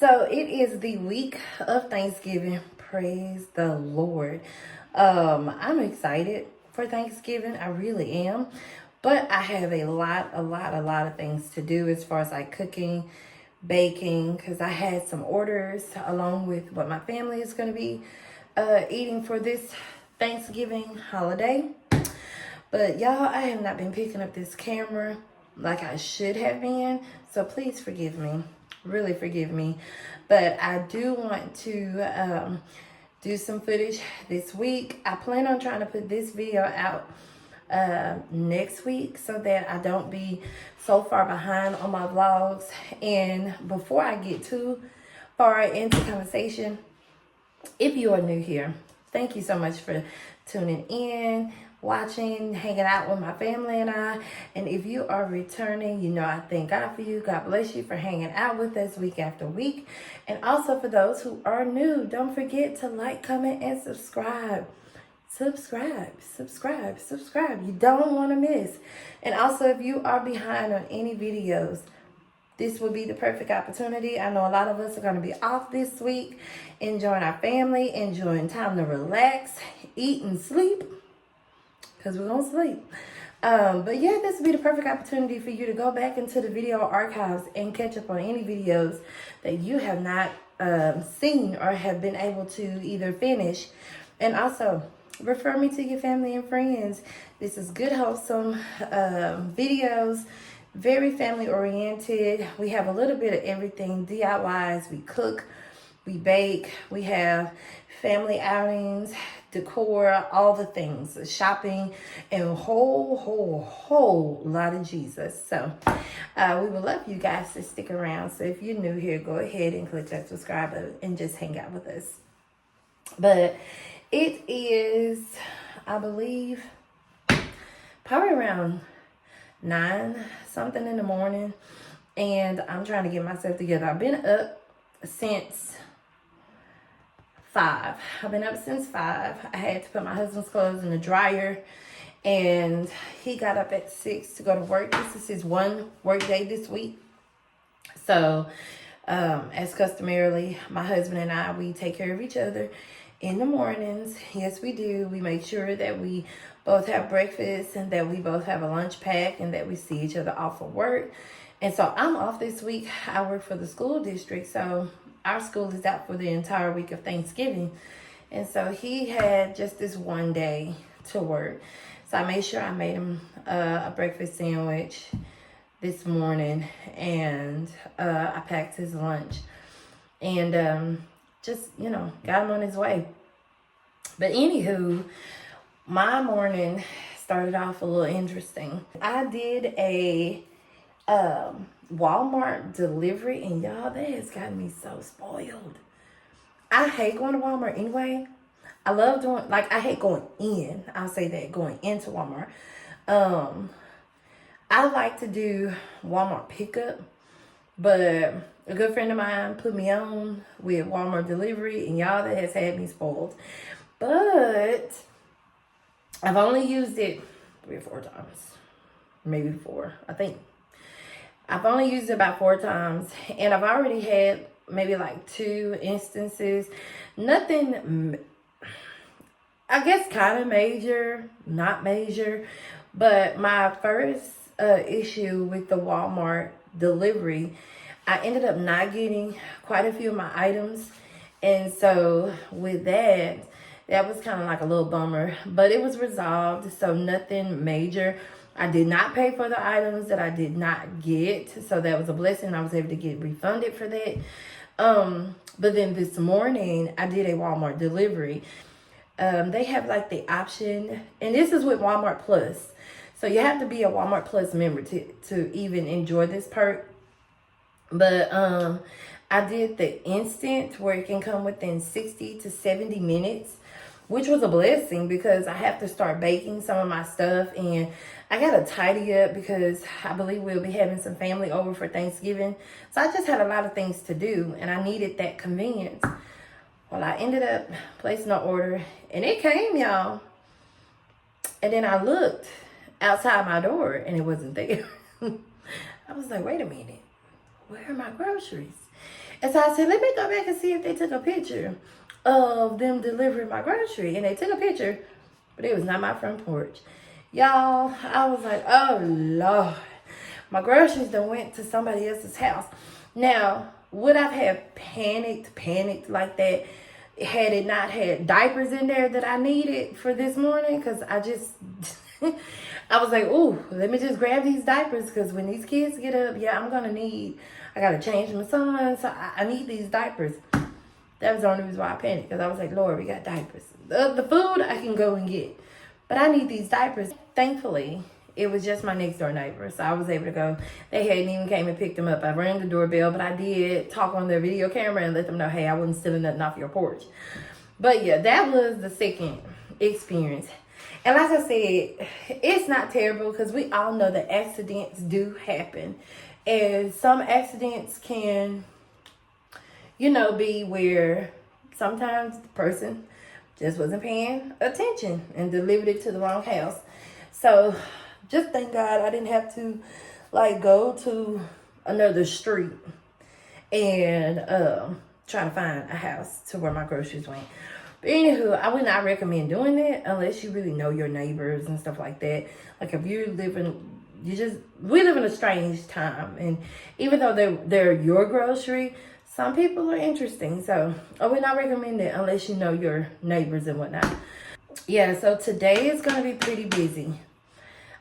So it is the week of Thanksgiving. Praise the Lord. I'm excited for Thanksgiving. I really am. But I have a lot of things to do as far as like cooking, baking, because I had some orders along with what my family is going to be eating for this Thanksgiving holiday. But y'all, I have not been picking up this camera like I should have been. So please forgive me. Really forgive me. But I do want to do some footage this week. I plan on trying to put this video out next week so that I don't be so far behind on my vlogs. And before I get too far into conversation, if you are new here, thank you so much for tuning in, watching, hanging out with my family and I. And if you are returning, you know I thank God for you. God bless you for hanging out with us week after week. And also for those who are new, don't forget to like, comment, and subscribe. Subscribe. You don't want to miss. And also if you are behind on any videos, this would be the perfect opportunity. I know a lot of us are going to be off this week, enjoying our family, enjoying time to relax, eat, and sleep, because we're going to sleep. But yeah, this would be the perfect opportunity for you to go back into the video archives and catch up on any videos that you have not seen or have been able to either finish. And also, refer me to your family and friends. This is good, wholesome videos. Very family oriented. We have a little bit of everything. DIYs, we cook, we bake, we have family outings, decor, all the things, shopping, and a whole lot of Jesus. So we would love you guys to stick around. So if you're new here, go ahead and click that subscribe button and just hang out with us. But it is, I believe, probably around 9 something in the morning, and I'm trying to get myself together. I've been up since 5. I've been up since 5. I had to put my husband's clothes in the dryer, and he got up at 6 to go to work. This is his one work day this week. So as customarily, my husband and I, we take care of each other in the mornings. Yes, we do. We make sure that we both have breakfast and that we both have a lunch pack and that we see each other off of work. And so I'm off this week. I work for the school district, so our school is out for the entire week of Thanksgiving. And so he had just this one day to work. So I made sure I made him a breakfast sandwich this morning, and I packed his lunch and just, you know, got him on his way. But anywho, my morning started off a little interesting. I did a Walmart delivery, and y'all, that has gotten me so spoiled. I hate going to Walmart anyway. I love doing, like, I hate going in. I'll say that, going into Walmart. I like to do Walmart pickup, but a good friend of mine put me on with Walmart delivery, and y'all, that has had me spoiled. But I've only used it 3 or 4 times, maybe 4, I think. I've only used it about 4 times, and I've already had maybe like 2 instances. Nothing, I guess, kind of major, not major. But my first issue with the Walmart delivery, I ended up not getting quite a few of my items. And so with that was kind of like a little bummer, but it was resolved, so nothing major. I did not pay for the items that I did not get, so that was a blessing. I was able to get refunded for that. But then this morning, I did a Walmart delivery. They have like the option, and this is with Walmart Plus. So you have to be a Walmart Plus member to even enjoy this perk. But I did the instant where it can come within 60 to 70 minutes, which was a blessing because I have to start baking some of my stuff, and I got to tidy up because I believe we'll be having some family over for Thanksgiving. So I just had a lot of things to do, and I needed that convenience. Well, I ended up placing an order, and it came, y'all. And then I looked outside my door, and it wasn't there. I was like, wait a minute. Where are my groceries? And so I said, let me go back and see if they took a picture of them delivering my grocery. And they took a picture, but it was not my front porch. Y'all, I was like, oh, Lord. My groceries done went to somebody else's house. Now, would I have panicked like that had it not had diapers in there that I needed for this morning? Because I just, I was like, ooh, let me just grab these diapers, because when these kids get up, yeah, I got to change my son, so I need these diapers. That was the only reason why I panicked, because I was like, Lord, we got diapers. The food I can go and get, but I need these diapers. Thankfully, it was just my next door neighbor, so I was able to go. They hadn't even came and picked them up. I rang the doorbell, but I did talk on their video camera and let them know, hey, I wasn't stealing nothing off your porch. But yeah, that was the second experience. And like I said, it's not terrible, because we all know that accidents do happen. And some accidents can, be where sometimes the person just wasn't paying attention and delivered it to the wrong house. So just thank God I didn't have to go to another street and try to find a house to where my groceries went. But anywho, I would not recommend doing that unless you really know your neighbors and stuff like that. Like if you're we live in a strange time, and even though they're your grocery, some people are interesting. So I would not recommend it unless you know your neighbors and whatnot. Yeah, so today is going to be pretty busy.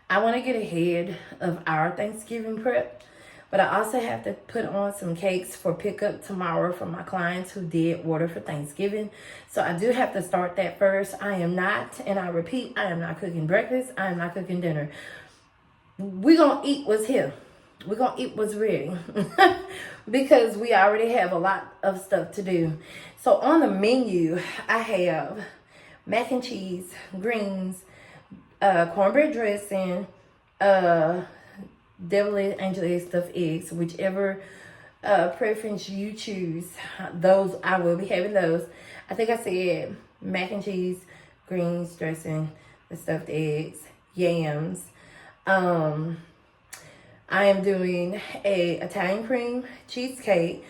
I want to get ahead of our Thanksgiving prep, but I also have to put on some cakes for pickup tomorrow for my clients who did order for Thanksgiving. So I do have to start that first. I am not, and I repeat, I am not cooking breakfast. I am not cooking dinner. We're going to eat what's here. We're going to eat what's ready because we already have a lot of stuff to do. So on the menu, I have mac and cheese, greens, cornbread dressing, deviled angel egg stuffed eggs, whichever preference you choose. Those, I will be having those. I think I said mac and cheese, greens, dressing, the stuffed eggs, yams. I am doing a Italian cream cheesecake,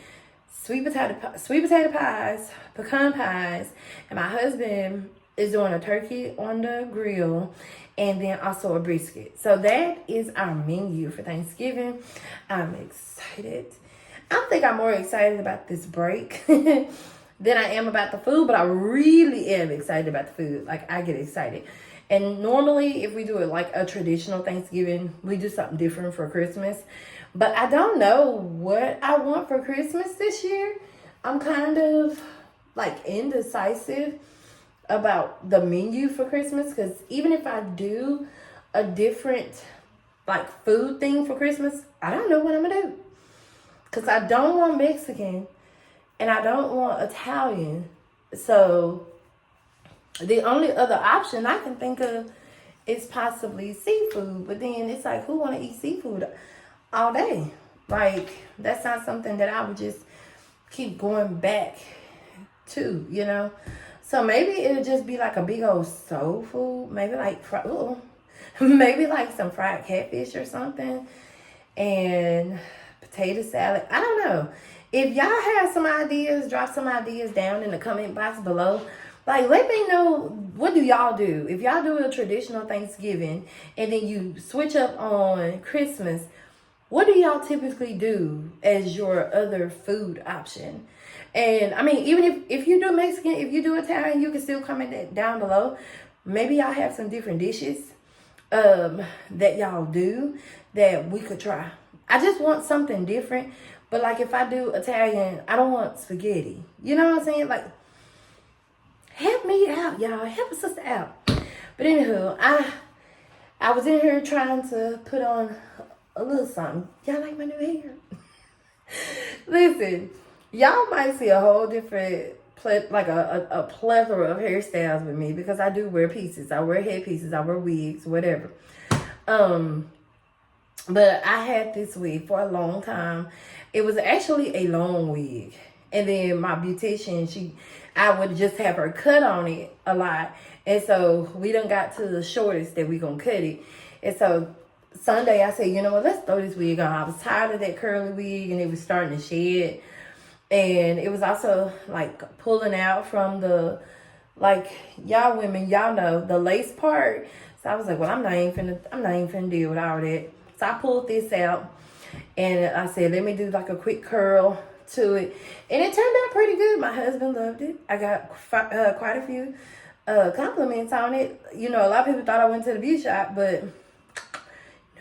sweet potato pies, pecan pies, and my husband is doing a turkey on the grill, and then also a brisket. So that is our menu for Thanksgiving. I'm excited. I think I'm more excited about this break than I am about the food, but I really am excited about the food. Like, I get excited. And normally, if we do it like a traditional Thanksgiving, we do something different for Christmas. But I don't know what I want for Christmas this year. I'm kind of indecisive about the menu for Christmas, because even if I do a different food thing for Christmas, I don't know what I'm gonna do, because I don't want Mexican and I don't want Italian. So the only other option I can think of is possibly seafood, but then it's like, who want to eat seafood all day? That's not something that I would just keep going back to, So maybe it'll just be like a big old soul food. Maybe maybe some fried catfish or something. And potato salad. I don't know. If y'all have some ideas, drop some ideas down in the comment box below. Let me know, what do y'all do? If y'all do a traditional Thanksgiving and then you switch up on Christmas, what do y'all typically do as your other food option? And I mean, even if you do Mexican, if you do Italian, you can still comment down below. Maybe y'all have some different dishes that y'all do that we could try. I just want something different. But if I do Italian, I don't want spaghetti. You know what I'm saying? Help me out, y'all. Help a sister out. But anywho, I was in here trying to put on a little something. Y'all like my new hair? Listen, y'all might see a whole different, a plethora of hairstyles with me, because I do wear pieces. I wear head pieces. I wear wigs, whatever. But I had this wig for a long time. It was actually a long wig. And then my beautician, I would just have her cut on it a lot. And so we done got to the shortest that we gonna cut it. And so Sunday I said, you know what, let's throw this wig on. I was tired of that curly wig and it was starting to shed. And it was also like pulling out from the, like, y'all women, y'all know the lace part. So I was like, well, I'm not even finna deal with all that. So I pulled this out and I said, let me do like a quick curl to it. And it turned out pretty good. My husband loved it. I got quite a few compliments on it. You know, a lot of people thought I went to the beauty shop, but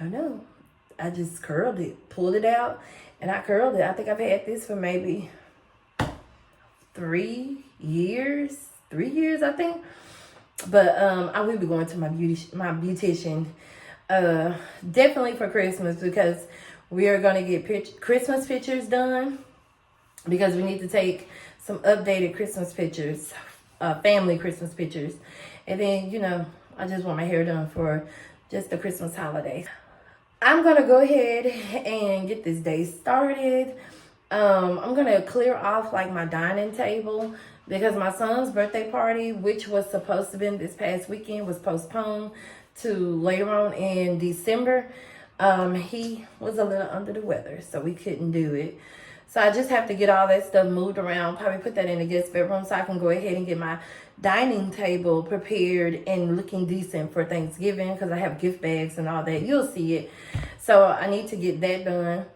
no. I just curled it, pulled it out, and I curled it. I think I've had this for maybe 3 years. 3 years, I think. But I will be going to my beautician definitely for Christmas, because we are going to get Christmas pictures done, because we need to take some updated Christmas pictures, family Christmas pictures. And then, you know, I just want my hair done for just the Christmas holiday. I'm going to go ahead and get this day started. I'm going to clear off like my dining table, because my son's birthday party, which was supposed to be this past weekend, was postponed to later on in December. He was a little under the weather, so we couldn't do it. So I just have to get all that stuff moved around, probably put that in the guest bedroom so I can go ahead and get my dining table prepared and looking decent for Thanksgiving, because I have gift bags and all that. You'll see it. So I need to get that done.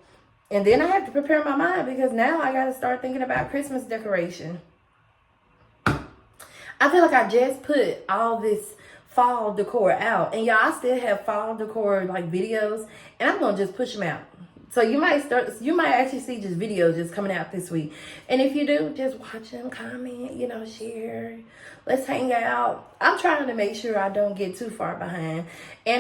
And then I have to prepare my mind, because now I got to start thinking about Christmas decoration. I feel like I just put all this fall decor out, and y'all, I still have fall decor like videos, and I'm gonna just push them out. So you might actually see just videos just coming out this week. And if you do, just watch them, comment, you know, share. Let's hang out. I'm trying to make sure I don't get too far behind. My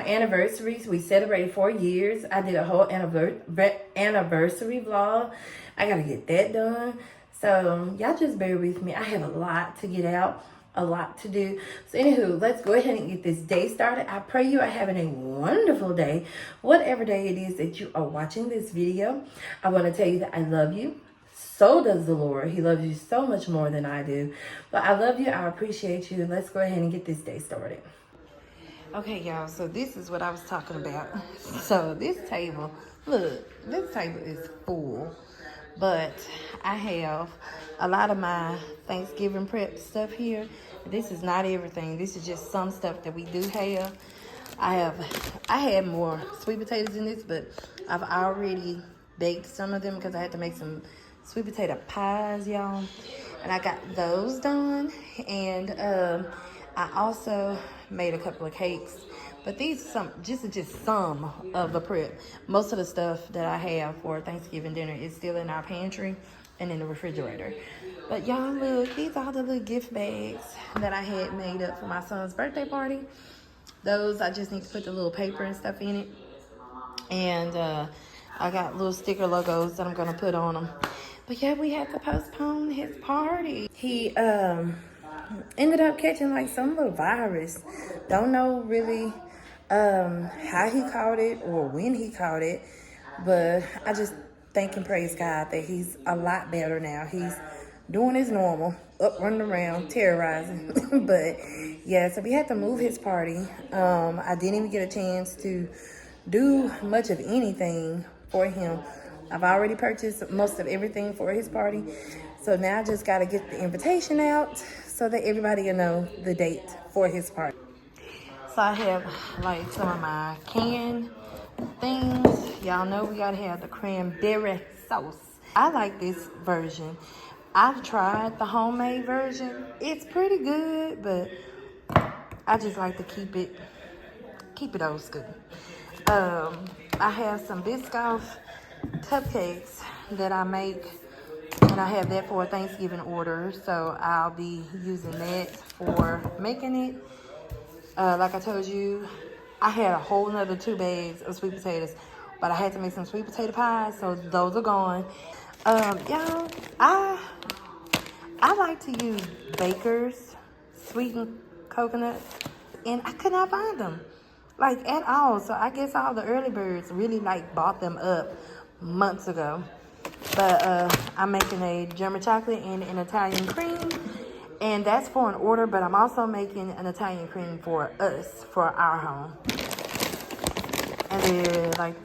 anniversaries, we celebrated 4 years. I did a whole anniversary vlog. I gotta get that done. So y'all just bear with me. I have a lot to get out, a lot to do. So anywho, let's go ahead and get this day started. I pray you are having a wonderful day, whatever day it is that you are watching this video. I want to tell you that I love you. So does the Lord. He loves you so much more than I do. But I love you. I appreciate you. Let's go ahead and get this day started. Okay, y'all. So this is what I was talking about. So this table, look, this table is full. But I have a lot of my Thanksgiving prep stuff here. This is not everything. This is just some stuff that we do have. I had more sweet potatoes in this, but I've already baked some of them because I had to make some sweet potato pies, y'all. And I got those done. And I also made a couple of cakes. But these are just some of the prep. Most of the stuff that I have for Thanksgiving dinner is still in our pantry and in the refrigerator. But y'all, look, these are all the little gift bags that I had made up for my son's birthday party. Those, I just need to put the little paper and stuff in it. And I got little sticker logos that I'm going to put on them. But yeah, we had to postpone his party. He ended up catching like some little virus. Don't know really how he caught it or when he caught it, but I just thank and praise God that he's a lot better now. He's doing his normal, up running around, terrorizing. But yeah, so we had to move his party. I didn't even get a chance to do much of anything for him. I've already purchased most of everything for his party, so now I just got to get the invitation out so that everybody will know the date for his party. So I have like some of my canned things. Y'all know we gotta have the cranberry sauce. I like this version. I've tried the homemade version. It's pretty good, but I just like to keep it old school. I have some Biscoff cupcakes that I make, and I have that for a Thanksgiving order, so I'll be using that for making it. Like I told you, I had a whole nother 2 bags of sweet potatoes, but I had to make some sweet potato pies, so those are gone. Y'all, I like to use Baker's sweetened coconuts, and I could not find them, like, at all. So I guess all the early birds really like bought them up months ago. But I'm making a German chocolate and an Italian cream. And that's for an order, but I'm also making an Italian cream for us, for our home. And then, like,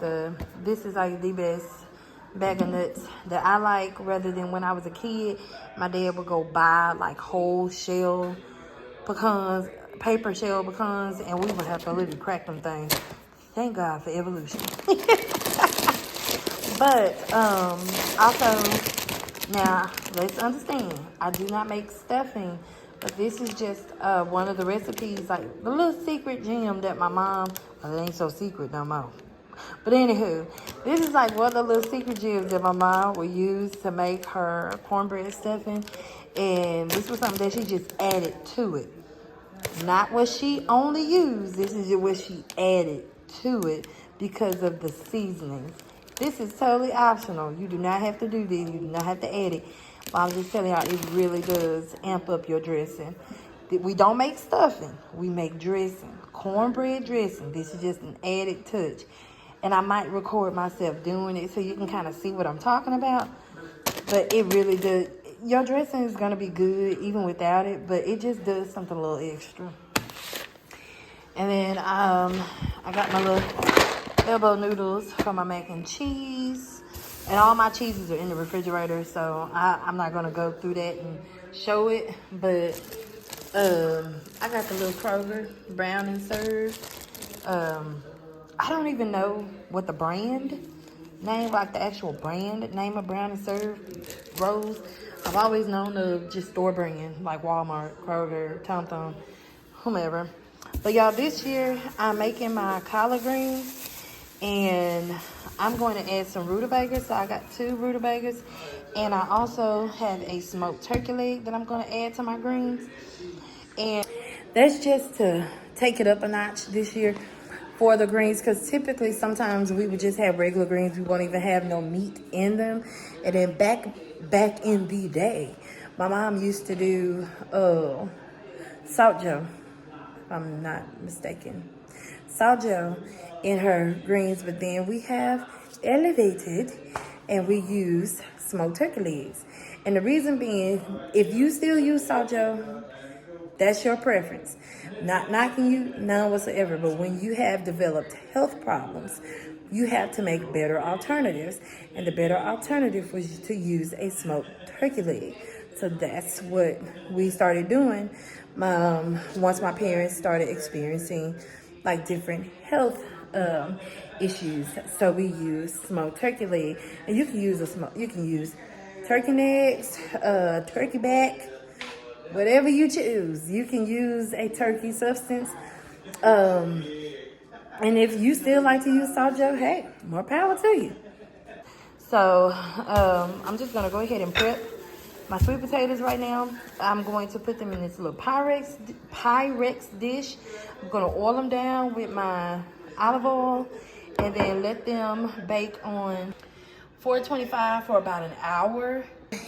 this is like the best bag of nuts that I like, rather than when I was a kid, my dad would go buy like whole shell pecans, paper shell pecans, and we would have to literally crack them things. Thank God for evolution. But also, now let's understand, I do not make stuffing, but this is just one of the recipes, like the little secret gem that my mom, well, it ain't so secret no more. But anywho, this is like one of the little secret gems that my mom would use to make her cornbread stuffing. And this was something that she just added to it. Not what she only used. This is what she added to it because of the seasonings. This is totally optional. You do not have to do this. You do not have to add it. But I'm just telling y'all, it really does amp up your dressing. We don't make stuffing. We make dressing. Cornbread dressing. This is just an added touch. And I might record myself doing it so you can kind of see what I'm talking about. But it really does. Your dressing is going to be good even without it, but it just does something a little extra. And then I got my little elbow noodles for my mac and cheese. And all my cheeses are in the refrigerator, so I'm not going to go through that and show it. But I got the little Kroger Brown and Serve. I don't even know what the brand name, like the actual brand name of Brown and Serve rolls. I've always known of just store brand, like Walmart, Kroger, Tom Thumb, whomever. But y'all, this year I'm making my collard greens, and I'm going to add some rutabagas. So I got 2 rutabagas, and I also have a smoked turkey leg that I'm going to add to my greens. And that's just to take it up a notch this year for the greens, because typically sometimes we would just have regular greens. We won't even have no meat in them. And then back in the day, my mom used to do salt Joe, if I'm not mistaken. Salt Joe in her greens, but then we have elevated and we use smoked turkey legs. And the reason being, if you still use salt Joe, that's your preference. Not knocking you, none whatsoever. But when you have developed health problems, you have to make better alternatives. And the better alternative was to use a smoked turkey leg. So that's what we started doing once my parents started experiencing like different health issues. So we use smoked turkey leg, and you can use turkey necks, turkey back, whatever you choose. You can use a turkey substance. And if you still like to use salt Joe, hey, more power to you. So I'm just going to go ahead and prep my sweet potatoes right now. I'm going to put them in this little Pyrex dish. I'm going to oil them down with my olive oil and then let them bake on 425 for about an hour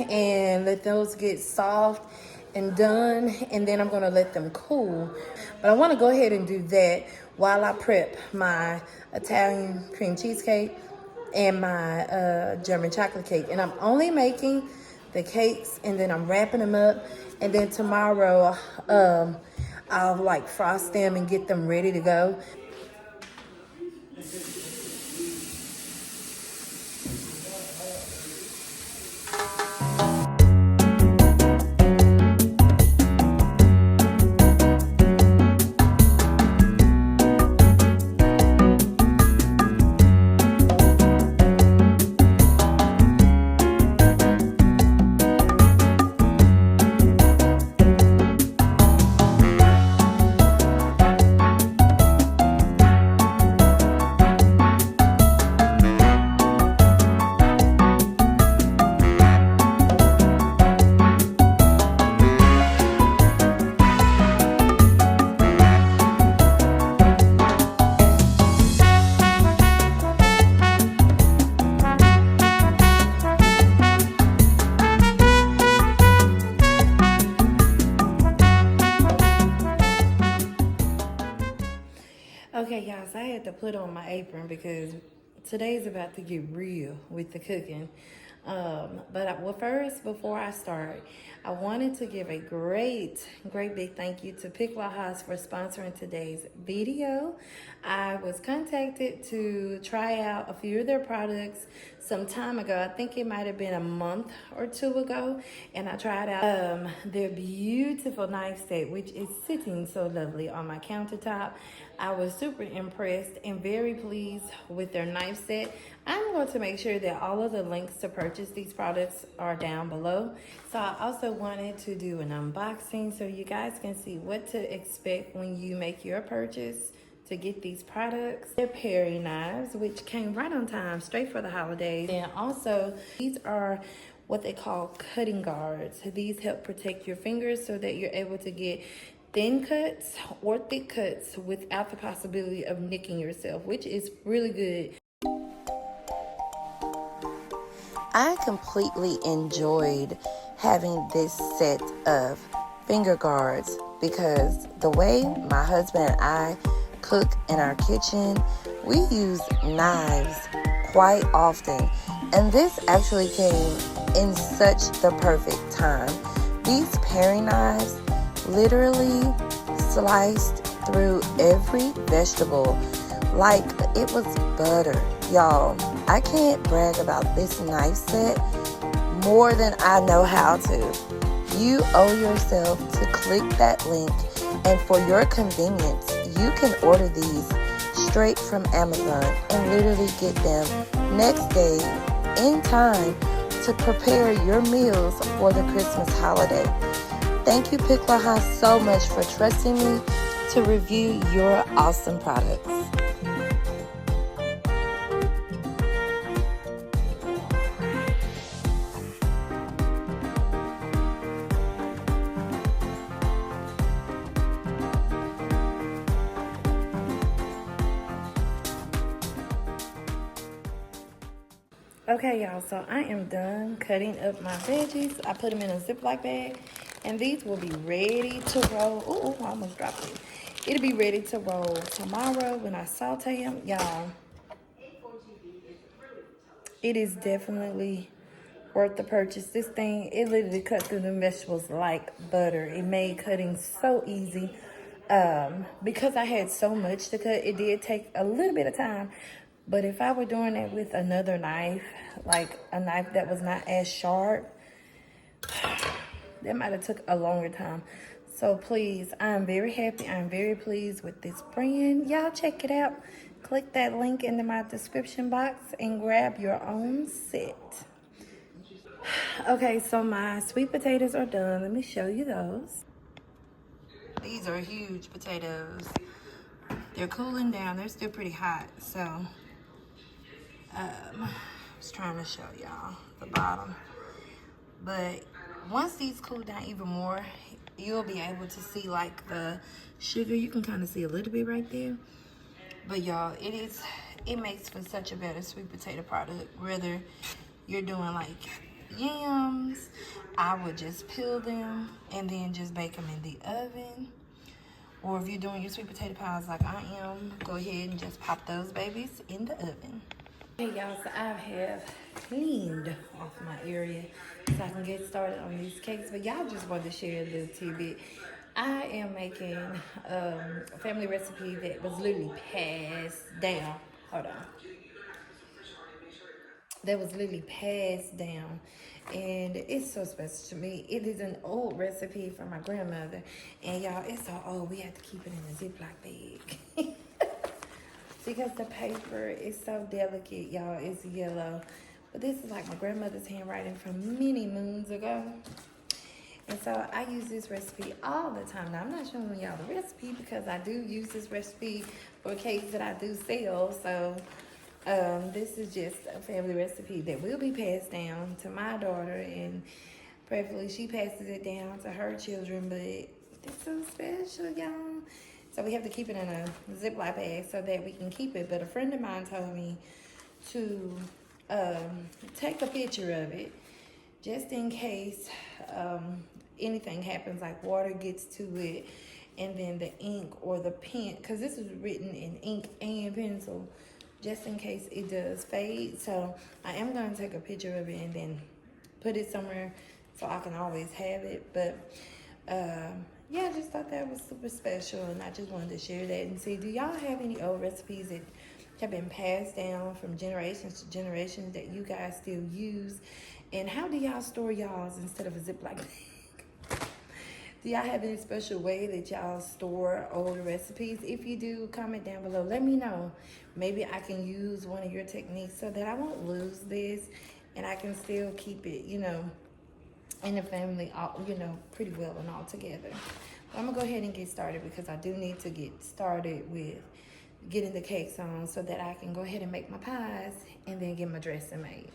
and let those get soft and done, and then I'm going to let them cool. But I want to go ahead and do that while I prep my Italian cream cheesecake and my German chocolate cake. And I'm only making the cakes, and then I'm wrapping them up, and then tomorrow I'll like frost them and get them ready to go. Okay, guys, I had to put on my apron because today's about to get real with the cooking. Well, first, before I start, I wanted to give a great big thank you to Pick La Haas for sponsoring today's video. I was contacted to try out a few of their products, some time ago. I think it might have been a month or two ago, and I tried out their beautiful knife set, which is sitting so lovely on my countertop. I was super impressed and very pleased with their knife set. I'm going to make sure that all of the links to purchase these products are down below. So I also wanted to do an unboxing so you guys can see what to expect when you make your purchase to get these products. They're paring knives, which came right on time, straight for the holidays. And also, these are what they call cutting guards. These help protect your fingers so that you're able to get thin cuts or thick cuts without the possibility of nicking yourself, which is really good. I completely enjoyed having this set of finger guards because the way my husband and I cook in our kitchen, we use knives quite often, and this actually came in such the perfect time. These paring knives literally sliced through every vegetable like it was butter. Y'all, I can't brag about this knife set more than I know how to. You owe yourself to click that link, and for your convenience, you can order these straight from Amazon and literally get them next day in time to prepare your meals for the Christmas holiday. Thank you, Pickle House, so much for trusting me to review your awesome products. Okay, y'all, so I am done cutting up my veggies. I put them in a Ziploc bag, and these will be ready to roll. Ooh, I almost dropped it. It'll be ready to roll tomorrow when I saute them. Y'all, it is definitely worth the purchase. This thing, it literally cut through the vegetables like butter. It made cutting so easy. Because I had so much to cut, it did take a little bit of time. But if I were doing it with another knife, like a knife that was not as sharp, that might have took a longer time. So please, I'm very happy. I'm very pleased with this brand. Y'all check it out. Click that link in my description box and grab your own set. Okay, so my sweet potatoes are done. Let me show you those. These are huge potatoes. They're cooling down. They're still pretty hot. So, I was trying to show y'all the bottom. But once these cool down even more, you'll be able to see like the sugar. You can kind of see a little bit right there. But y'all, it makes for such a better sweet potato product. Whether you're doing like yams, I would just peel them and then just bake them in the oven. Or if you're doing your sweet potato pies like I am, go ahead and just pop those babies in the oven. Hey y'all, so I have cleaned off my area so I can get started on these cakes. But y'all just wanted to share a little tidbit. I am making a family recipe that was literally passed down. Hold on. That was literally passed down, and it's so special to me. It is an old recipe from my grandmother, and y'all, it's so old we have to keep it in a Ziploc bag because the paper is so delicate, y'all. It's yellow, but this is like my grandmother's handwriting from many moons ago. And so I use this recipe all the time. Now, I'm not showing y'all the recipe because I do use this recipe for cakes that I do sell. So this is just a family recipe that will be passed down to my daughter, and preferably she passes it down to her children. But it's so special, y'all. So we have to keep it in a Ziploc bag so that we can keep it. But a friend of mine told me to take a picture of it just in case anything happens, like water gets to it, and then the ink or the pen, because this is written in ink and pencil, just in case it does fade. So I am going to take a picture of it and then put it somewhere so I can always have it. But yeah, I just thought that was super special, and I just wanted to share that and see, do y'all have any old recipes that have been passed down from generations to generations that you guys still use. And how do y'all store y'all's instead of a Ziploc bag? Do y'all have any special way that y'all store old recipes? If you do, comment down below. Let me know. Maybe I can use one of your techniques so that I won't lose this and I can still keep it, you know, in the family, you know, pretty well and all together. But I'm going to go ahead and get started because I do need to get started with getting the cakes on so that I can go ahead and make my pies and then get my dressing made.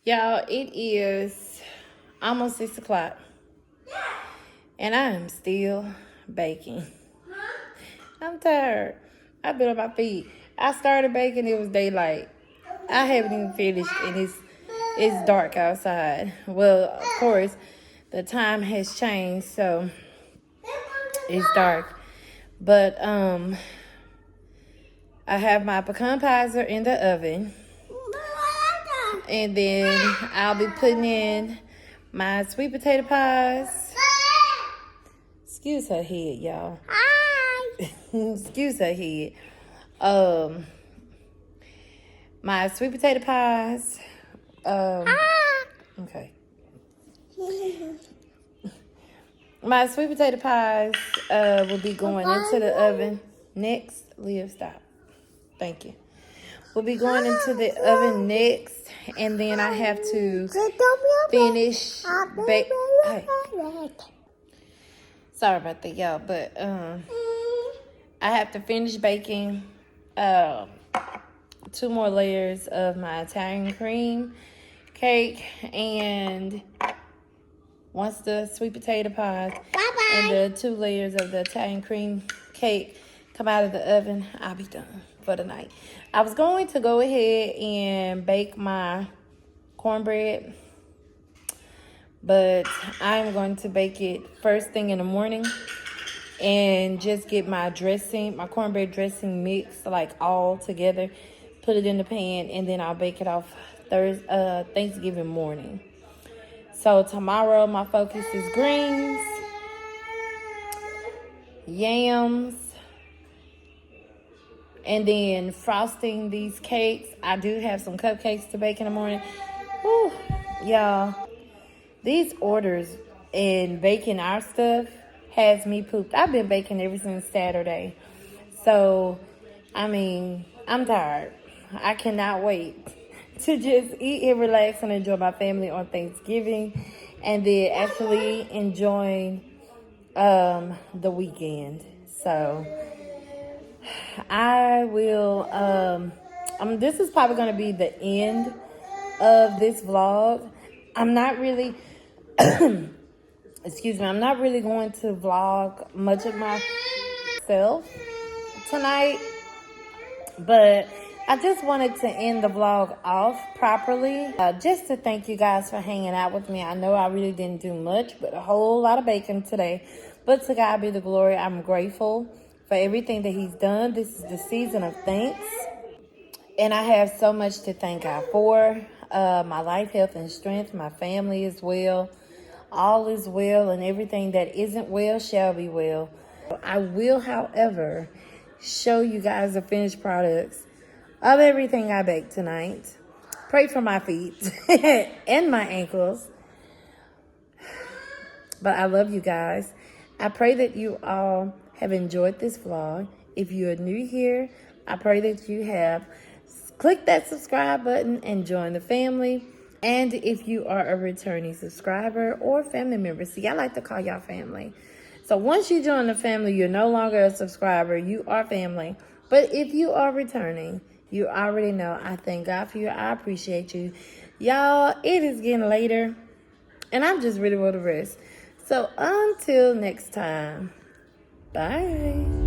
Y'all, it is almost 6 o'clock. And I am still baking. I'm tired. I've been on my feet. I started baking, it was daylight. I haven't even finished and it's dark outside. Well, of course, the time has changed, so it's dark. But I have my pecan pies are in the oven. And then I'll be putting in my sweet potato pies. Excuse her head, y'all. Hi. Excuse her head. My sweet potato pies. Okay. My sweet potato pies will be going into the oven next. Liv, stop. Thank you. We'll be going into the oven next, and then I have to finish bake. Hey. Sorry about that, y'all, but I have to finish baking 2 more layers of my Italian cream cake, and once the sweet potato pies and the 2 layers of the Italian cream cake come out of the oven, I'll be done for the night. I was going to go ahead and bake my cornbread, but I'm going to bake it first thing in the morning and just get my dressing, my cornbread dressing mixed like all together, put it in the pan, and then I'll bake it off Thanksgiving morning. So tomorrow my focus is greens, yams, and then frosting these cakes. I do have some cupcakes to bake in the morning. Whew, y'all, these orders and baking our stuff has me pooped. I've been baking ever since Saturday. So, I mean, I'm tired. I cannot wait to just eat and relax and enjoy my family on Thanksgiving, and then actually enjoying the weekend. So I will this is probably going to be the end of this vlog. I'm not really excuse me, I'm not really going to vlog much of myself. tonight, but I just wanted to end the vlog off properly, just to thank you guys for hanging out with me. I know I really didn't do much, but a whole lot of bacon today. But to God be the glory. I'm grateful for everything that he's done. This is the season of thanks, and I have so much to thank God for. My life, health, and strength. My family is well. All is well, and everything that isn't well shall be well. I will, however, show you guys the finished products of everything I baked tonight. Pray for my feet and my ankles. But I love you guys. I pray that you all have enjoyed this vlog. If you are new here, I pray that you have clicked that subscribe button and join the family. And if you are a returning subscriber or family member, see, I like to call y'all family. So once you join the family, you're no longer a subscriber. You are family. But if you are returning, you already know I thank God for you. I appreciate you. Y'all, it is getting later, and I'm just ready for the rest. So until next time, bye.